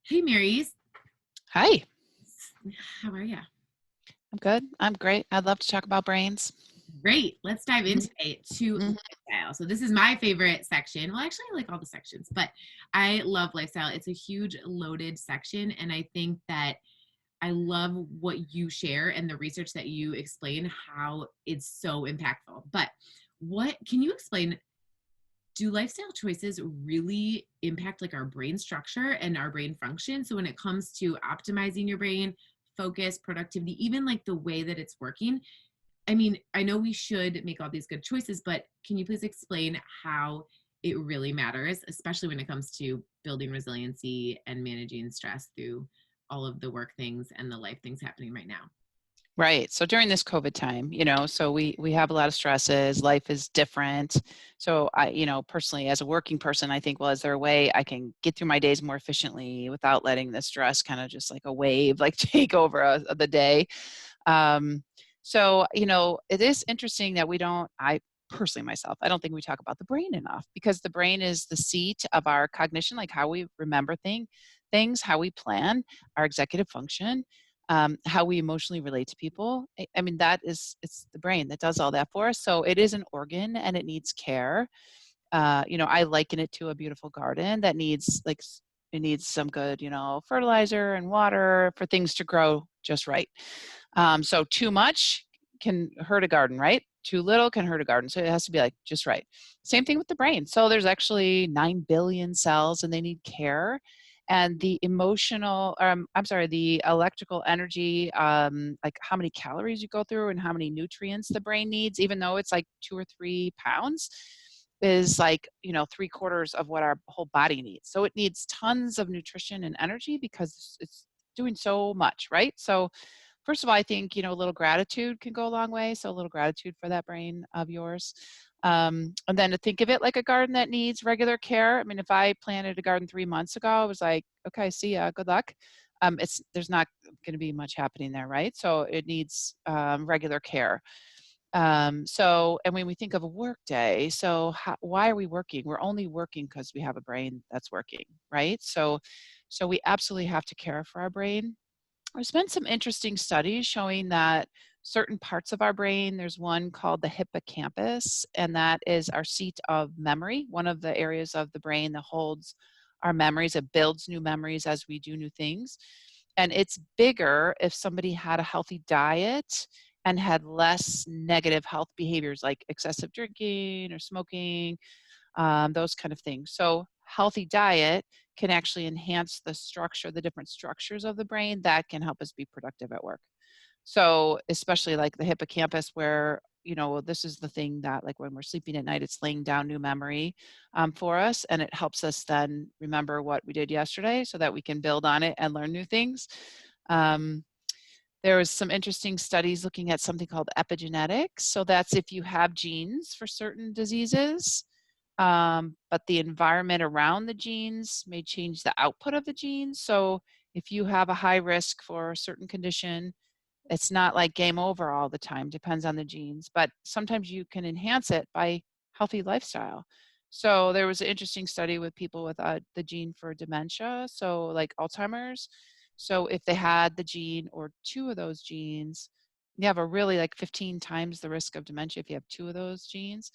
Hey, Marys. Hi, How are you? I'm good. I'm great. I'd love to talk about brains. Great. Let's dive Mhm, into it to mhm. lifestyle. So this is my favorite section. Well, actually, I like all the sections, but I love lifestyle. It's a huge loaded section, and I think that I love what you share and the research that you explain how it's so impactful. But what can you explain? Do lifestyle choices really impact like our brain structure and our brain function? So when it comes to optimizing your brain, focus, productivity, even like the way that it's working, I mean, I know we should make all these good choices, but can you please explain how it really matters, especially when it comes to building resiliency and managing stress through all of the work things and the life things happening right now? Right. So during this COVID time, so we have a lot of stresses. Life is different. So personally, as a working person, I think, well, is there a way I can get through my days more efficiently without letting the stress kind of just like a wave, like take over the day? Um, it is interesting that we don't. I personally myself, I don't think we talk about the brain enough because the brain is the seat of our cognition, like how we remember things, how we plan, our executive function, how we emotionally relate to people. I mean, it's the brain that does all that for us. So it is an organ and it needs care. I liken it to a beautiful garden that needs it needs some good, fertilizer and water for things to grow just right. So too much can hurt a garden, right? Too little can hurt a garden. So it has to be like just right. Same thing with the brain. So there's actually 9 billion cells and they need care. And the electrical energy, like how many calories you go through and how many nutrients the brain needs, even though it's like 2 or 3 pounds, is like, 3/4 of what our whole body needs. So it needs tons of nutrition and energy because it's doing so much, right? So first of all, I think, a little gratitude can go a long way. So a little gratitude for that brain of yours. And then to think of it like a garden that needs regular care. I mean, if I planted a garden 3 months ago, I was like, okay, see ya, good luck. There's not going to be much happening there, right? So it needs regular care. And when we think of a work day, why are we working? We're only working because we have a brain that's working, right? So we absolutely have to care for our brain. There's been some interesting studies showing that certain parts of our brain, there's one called the hippocampus, and that is our seat of memory, one of the areas of the brain that holds our memories. It builds new memories as we do new things. And it's bigger if somebody had a healthy diet and had less negative health behaviors like excessive drinking or smoking, those kind of things. So healthy diet can actually enhance the different structures of the brain that can help us be productive at work. So especially like the hippocampus where, this is the thing that like when we're sleeping at night, it's laying down new memory for us. And it helps us then remember what we did yesterday so that we can build on it and learn new things. Um, there was some interesting studies looking at something called epigenetics. So that's if you have genes for certain diseases, but the environment around the genes may change the output of the genes. So if you have a high risk for a certain condition, it's not like game over all the time, depends on the genes, but sometimes you can enhance it by healthy lifestyle. So there was an interesting study with people with the gene for dementia, so like Alzheimer's. So if they had the gene or two of those genes, you have a really like 15 times the risk of dementia if you have two of those genes.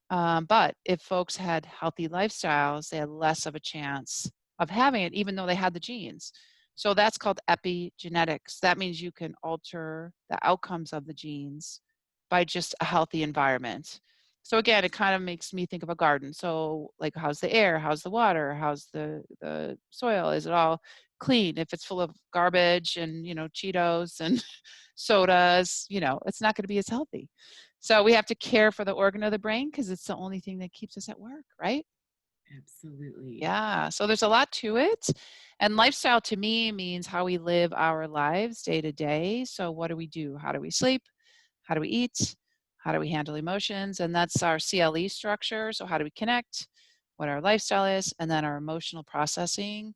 But if folks had healthy lifestyles, they had less of a chance of having it, even though they had the genes. So that's called epigenetics. That means you can alter the outcomes of the genes by just a healthy environment. So again, it kind of makes me think of a garden. So like how's the air, how's the water, how's the soil? Is it all clean? If it's full of garbage and, Cheetos and sodas, it's not going to be as healthy. So we have to care for the organ of the brain because it's the only thing that keeps us at work, right? Absolutely. Yeah. So there's a lot to it. And lifestyle to me means how we live our lives day to day. So what do we do? How do we sleep? How do we eat? How do we handle emotions? And that's our CLE structure. So how do we connect? What our lifestyle is, and then our emotional processing.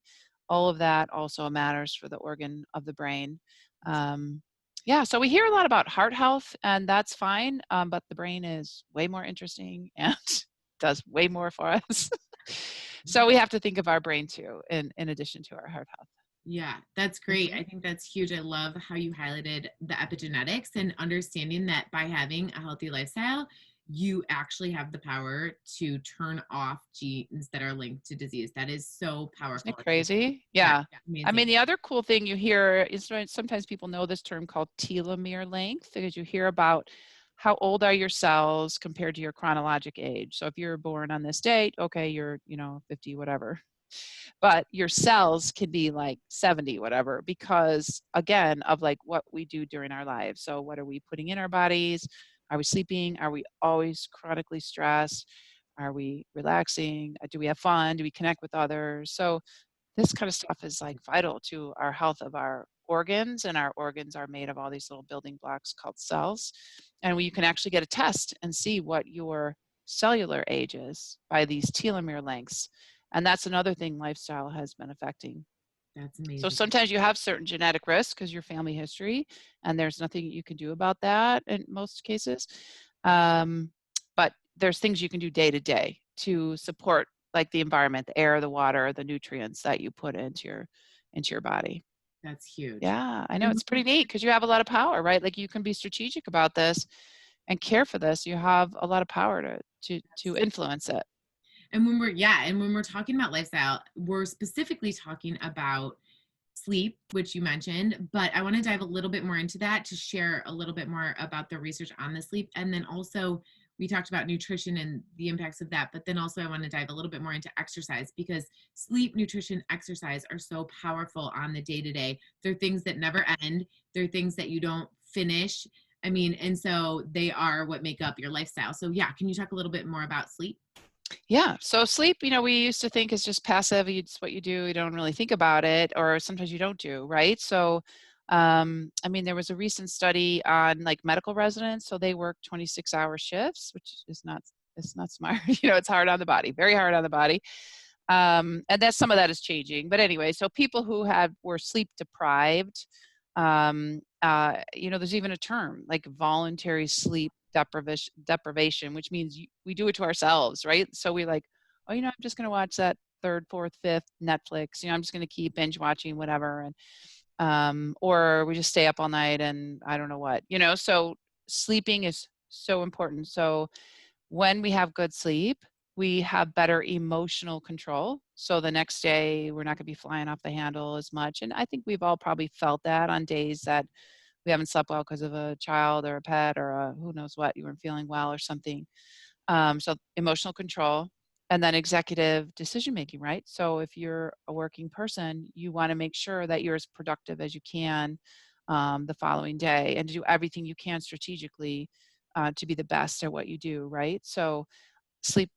All of that also matters for the organ of the brain. Um, yeah, so we hear a lot about heart health, and that's fine, but the brain is way more interesting and does way more for us. So we have to think of our brain too, in addition to our heart health. Yeah, that's great. Mhm. I think that's huge. I love how you highlighted the epigenetics and understanding that by having a healthy lifestyle, you actually have the power to turn off genes that are linked to disease. That is so Isn't it powerful. crazy? Yeah, Yeah. I amazing. mean, the other cool thing you hear is sometimes people know this term called telomere length because you hear about how old are your cells compared to your chronologic age. So if you're born on this date, okay, you're, 50, whatever. But your cells can be like 70, whatever, because again, of like what we do during our lives. So what are we putting in our bodies? Are we sleeping? Are we always chronically stressed? Are we relaxing? Do we have fun? Do we connect with others? So this kind of stuff is like vital to our health of our organs, and our organs are made of all these little building blocks called cells. And you can actually get a test and see what your cellular age is by these telomere lengths. And that's another thing lifestyle has been affecting. That's So amazing. sometimes you have certain genetic risks because your family history, and there's nothing you can do about that in most cases. Um, but there's things you can do day to day to support, like the environment, the air, the water, the nutrients that you put into your body. That's huge. Yeah, I know And it's pretty neat because you have a lot of power, right? Like you can be strategic about this and care for this. You have a lot of power to influence it. and when we're talking about lifestyle, we're specifically talking about sleep, which you mentioned, but I want to dive a little bit more into that to share a little bit more about the research on the sleep. And then also, we talked about nutrition and the impacts of that, but then also, I want to dive a little bit more into exercise because sleep, nutrition, exercise are so powerful on the day to day. They're things that never end, they're things that you don't finish. I mean, and so they are what make up your lifestyle. So, yeah, can you talk a little bit more about sleep? Yeah. So sleep, we used to think is just passive. It's what you do. You don't really think about it, or sometimes you don't do, right? So, I mean, there was a recent study on like medical residents. So they work 26-hour shifts, which is not, it's not smart. It's hard on the body, very hard on the body. And that's some of that is changing. But anyway, so people who were sleep deprived, there's even a term like voluntary sleep deprivation, which means we do it to ourselves, right? So we like, oh, I'm just going to watch that third, fourth, fifth Netflix. I'm just going to keep binge watching whatever, and or we just stay up all night and I don't know what. So sleeping is so important. So when we have good sleep, we have better emotional control. So the next day, we're not going to be flying off the handle as much. And I think we've all probably felt that on days that we haven't slept well because of a child or a pet or who knows what, you weren't feeling well or something. So emotional control, and then executive decision making, right? So if you're a working person, you want to make sure that you're as productive as you can the following day, and to do everything you can strategically to be the best at what you do, right? So sleep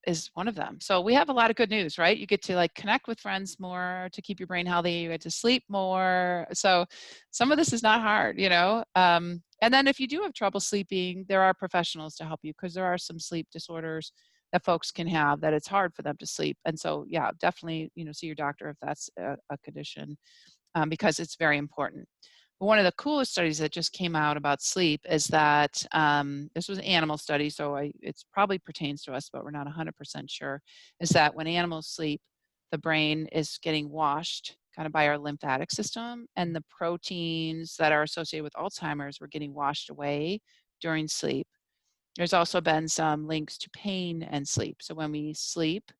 is one of them. So we have a lot of good news, right? You get to like connect with friends more to keep your brain healthy. You get to sleep more. So some of this is not hard. And then if you do have trouble sleeping, there are professionals to help you because there are some sleep disorders that folks can have that it's hard for them to sleep. And so, yeah, definitely, see your doctor if that's a condition because it's very important. But one of the coolest studies that just came out about sleep is that this was an animal study, so it probably pertains to us, but we're not 100% sure, is that when animals sleep, the brain is getting washed kind of by our lymphatic system, and the proteins that are associated with Alzheimer's were getting washed away during sleep. There's also been some links to pain and sleep. So when we sleep,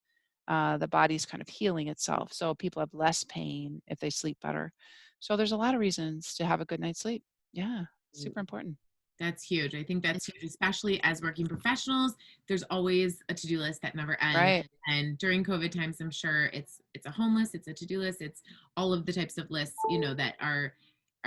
the body's kind of healing itself. So people have less pain if they sleep better. So there's a lot of reasons to have a good night's sleep. Yeah, super important. That's huge. I think that's huge, especially as working professionals. There's always a to-do list that never ends. Right. And during COVID times, I'm sure it's a home list, it's a to-do list, it's all of the types of lists, that are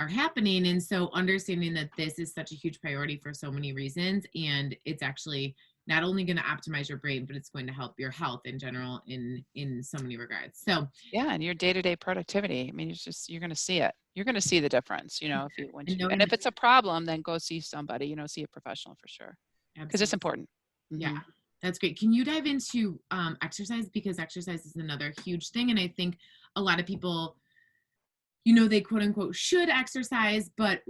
happening. And so understanding that this is such a huge priority for so many reasons, and it's actually not only going to optimize your brain, but it's going to help your health in general in so many regards. So Yeah, and your day-to-day productivity. I mean, you're going to see it. You're going to see the difference, if you and and knowing if that, it's a problem, then go see somebody, see a professional for sure, because it's absolutely. important. Yeah, Hmm. that's great. Can you dive into exercise? Because exercise is another huge thing. And I think a lot of people, they quote unquote should exercise, but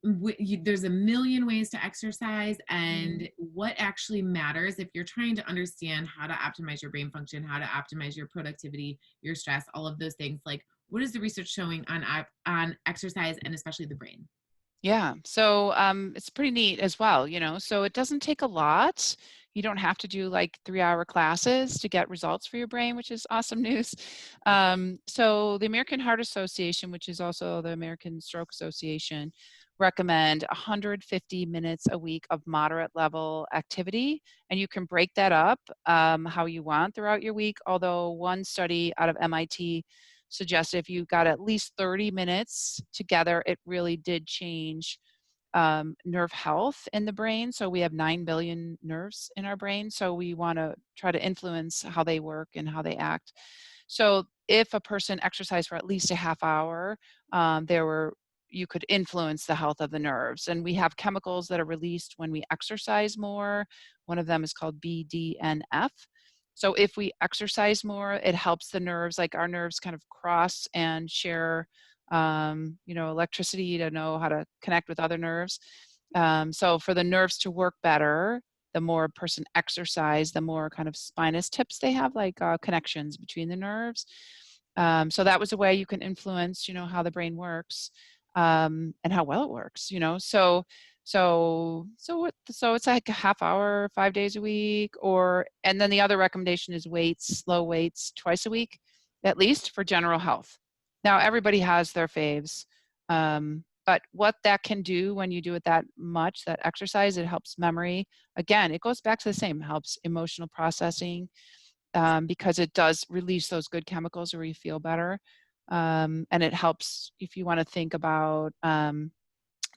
there's a million ways to exercise, Hmm. and what actually matters if you're trying to understand how to optimize your brain function, how to optimize your productivity, your stress, all of those things. Like, what is the research showing on exercise and especially the brain? Yeah. So it's pretty neat as well, you know. So it doesn't take a lot. You don't have to do like 3-hour classes to get results for your brain, which is awesome news. So the American Heart Association, which is also the American Stroke Association, recommend 150 minutes a week of moderate level activity. And you can break that up how you want throughout your week. Although one study out of MIT suggested if you got at least 30 minutes together, it really did change nerve health in the brain. So we have 9 billion nerves in our brain. So we want to try to influence how they work and how they act. So if a person exercised for at least a half hour, you could influence the health of the nerves. And we have chemicals that are released when we exercise more. One of them is called BDNF. So if we exercise more, it helps the nerves, like our nerves kind of cross and share, electricity to know how to connect with other nerves. So for the nerves to work better, the more a person exercise, the more kind of spinous tips they have, like connections between the nerves. So that was a way you can influence, how the brain works and how well it works. So it's like a half hour, 5 days a week, and then the other recommendation is low weights twice a week, at least for general health. Now everybody has their faves, but what that can do when you do it that much, that exercise, it helps memory. Again, it goes back to the same, helps emotional processing because it does release those good chemicals where you feel better. And it helps if you want to think about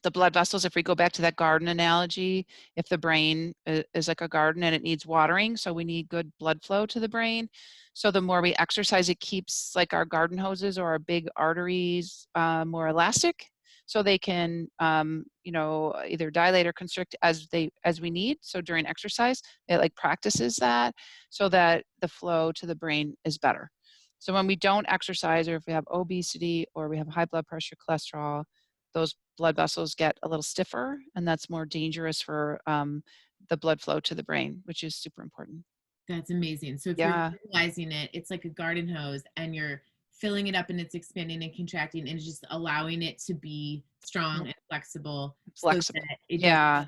the blood vessels. If we go back to that garden analogy, if the brain is like a garden and it needs watering, so we need good blood flow to the brain. So the more we exercise, it keeps like our garden hoses or our big arteries more elastic, so they can either dilate or constrict as we need. So during exercise, it like practices that so that the flow to the brain is better. So when we don't exercise, or if we have obesity or we have high blood pressure, cholesterol, those blood vessels get a little stiffer, and that's more dangerous for the blood flow to the brain, which is super important. That's amazing. So if you're Yeah, visualizing it, it's like a garden hose and you're filling it up and it's expanding and contracting and just allowing it to be strong more and flexible so flexible. that it doesn't. Yeah,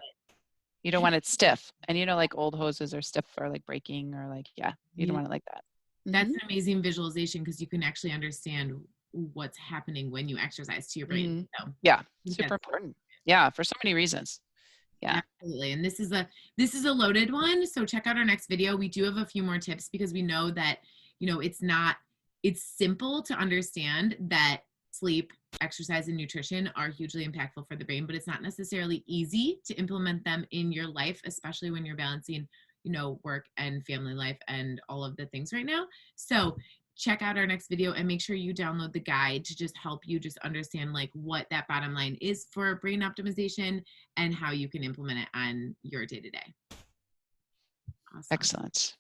you don't want it stiff, and like old hoses are stiff or like breaking or like you don't Yeah, want it like that. that's Hmm. an amazing visualization because you can actually understand what's happening when you exercise to your brain. Hmm. So I Yeah, think super that's important. Yeah, for so many reasons. Yeah. absolutely. And this is a loaded one. So check out our next video. We do have a few more tips because we know that, it's simple to understand that sleep, exercise, and nutrition are hugely impactful for the brain, but it's not necessarily easy to implement them in your life, especially when you're balancing, work and family life and all of the things right now. So check out our next video and make sure you download the guide to just help you just understand like what that bottom line is for brain optimization and how you can implement it on your day to day. Awesome. Excellent.